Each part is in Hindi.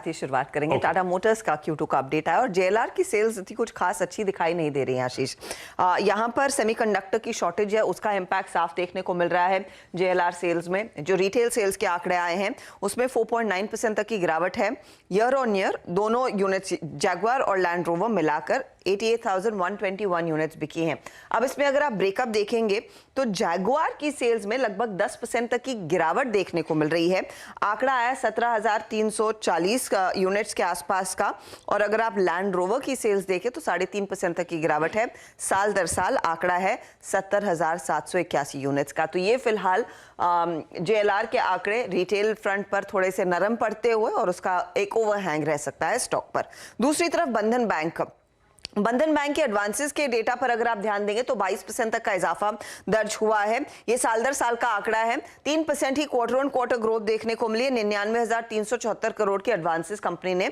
ही शुरुआत करेंगे। टाटा मोटर्स का Q2 का अपडेट आया और JLR की सेल्स इतनी कुछ खास अच्छी दिखाई नहीं दे रही है आशीष। यहाँ पर सेमीकंडक्टर की शॉर्टेज है, उसका इम्पैक्ट साफ देखने को मिल रहा है JLR सेल्स में। जो रिटेल सेल्स के आंकड़े आए हैं उसमें 4.9% तक की गिरावट है ईयर ऑन ईयर। दोनों यूनिट्स जैगुआर और लैंड रोवर मिलाकर 88,121 यूनिट्स बिकी हैं। अब इसमें अगर आप ब्रेकअप देखेंगे तो जैगुआर की सेल्स में लगभग 10% तक की गिरावट देखने को मिल रही है। आंकड़ा आया 17,340 यूनिट्स के आसपास का, और अगर आप लैंड रोवर की सेल्स देखें तो 3.5% तक की गिरावट है। साल दर साल आंकड़ा है 70,781 यूनिट्स का। तो ये फिलहाल JLR के आंकड़े रिटेल फ्रंट पर थोड़े से नरम पड़ते हुए और उसका एक ओवरहैंग रह सकता है स्टॉक पर। दूसरी तरफ बंधन बैंक के एडवांसेस के डेटा पर अगर आप ध्यान देंगे तो 22% तक का इजाफा दर्ज हुआ है। ये साल दर साल का आंकड़ा है। 3% ही क्वार्टर ऑन क्वार्टर ग्रोथ देखने को मिली है। 99,374 करोड़ के एडवांसेस कंपनी ने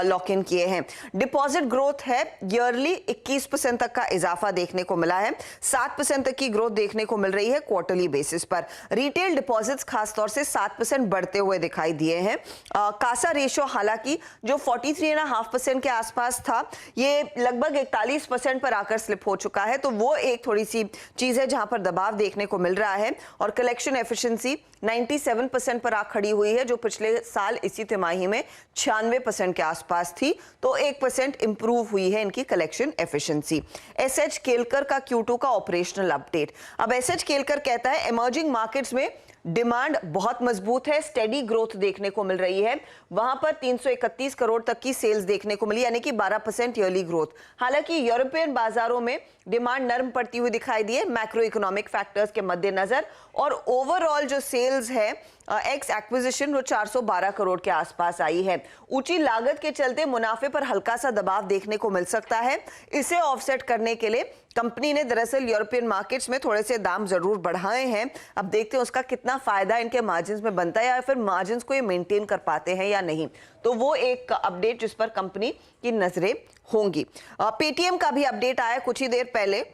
लॉक इन किए हैं। डिपॉजिट ग्रोथ है ईयरली 21% तक का इजाफा देखने को मिला है। 7% तक की ग्रोथ देखने को मिल रही है क्वार्टरली बेसिस पर। रिटेल डिपॉजिट्स खासतौर से 7% बढ़ते हुए दिखाई दिए हैं। कासा रेशियो हालांकि जो 43.5% के आसपास था, ये लगभग 41% पर आकर स्लिप हो चुका है। तो वो एक थोड़ी सी चीज है जहां पर दबाव देखने को मिल रहा है। और कलेक्शन एफिशिएंसी 97% पर आ खड़ी हुई है, जो पिछले साल इसी तिमाही में 96% के आसपास थी। तो 1% इंप्रूव हुई है इनकी कलेक्शन एफिशिएंसी। एसएच केलकर का Q2 का ऑपरेशनल अपडेट। अब एसएच केलकर कहता है इमर्जिंग मार्केट्स में डिमांड बहुत मजबूत है, स्टेडी ग्रोथ देखने को मिल रही है। वहां पर 331 करोड़ तक की सेल्स देखने को मिली, यानी कि 12% ईयरली ग्रोथ। हालांकि यूरोपियन बाजारों में डिमांड नरम पड़ती हुई दिखाई दी है मैक्रो इकोनॉमिक फैक्टर्स के मद्देनजर। और ओवरऑल जो सेल्स है एक्स एक्विजिशन वो 412 करोड़ के आसपास आई है। ऊंची लागत के चलते मुनाफे पर हल्का सा दबाव देखने को मिल सकता है। इसे ऑफसेट करने के लिए कंपनी ने दरअसल यूरोपियन मार्केट्स में थोड़े से दाम जरूर बढ़ाए हैं। अब देखते हैं उसका कितना फायदा इनके मार्जिन्स में बनता है, या फिर मार्जिन्स को ये मेंटेन कर पाते हैं या नहीं। तो वो एक अपडेट जिस पर कंपनी की नजरें होंगी। पेटीएम का भी अपडेट आया कुछ ही देर पहले।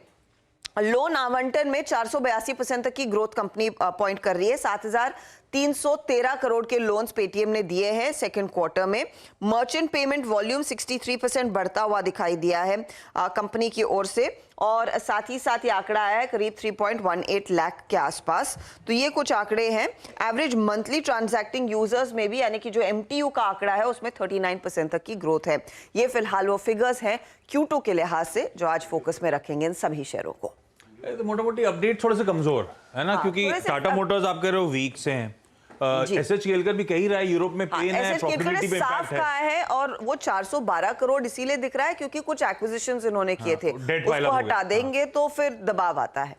लोन आवंटन में 482% तक की ग्रोथ कंपनी पॉइंट कर रही है। 7,313 करोड़ के लोन्स पेटीएम ने दिए हैं सेकंड क्वार्टर में। मर्चेंट पेमेंट वॉल्यूम 63% बढ़ता हुआ दिखाई दिया है कंपनी की ओर से। और साथ ही ये आंकड़ा आया है करीब 3.18 लाख के आसपास। तो ये कुछ आंकड़े हैं। एवरेज मंथली ट्रांजैक्टिंग यूजर्स में भी, यानी कि जो MTU का आंकड़ा है उसमें 39% तक की ग्रोथ है। ये फिलहाल वो फिगर्स हैं Q2 के लिहाज से जो आज फोकस में रखेंगे इन सभी शेयरों को। तो मोटा मोटी अपडेट थोड़े से कमजोर है ना, क्योंकि टाटा मोटर्स आप कह रहे हो वीक से हैं। एसएच केलकर भी कह रहा है यूरोप में पेन है, प्रॉफिटेबिलिटी पे इम्पैक्ट है। है और वो 412 करोड़ इसीलिए दिख रहा है क्योंकि कुछ एक्विजिशंस इन्होंने किए थे। उसको हटा देंगे तो फिर दबाव आता है।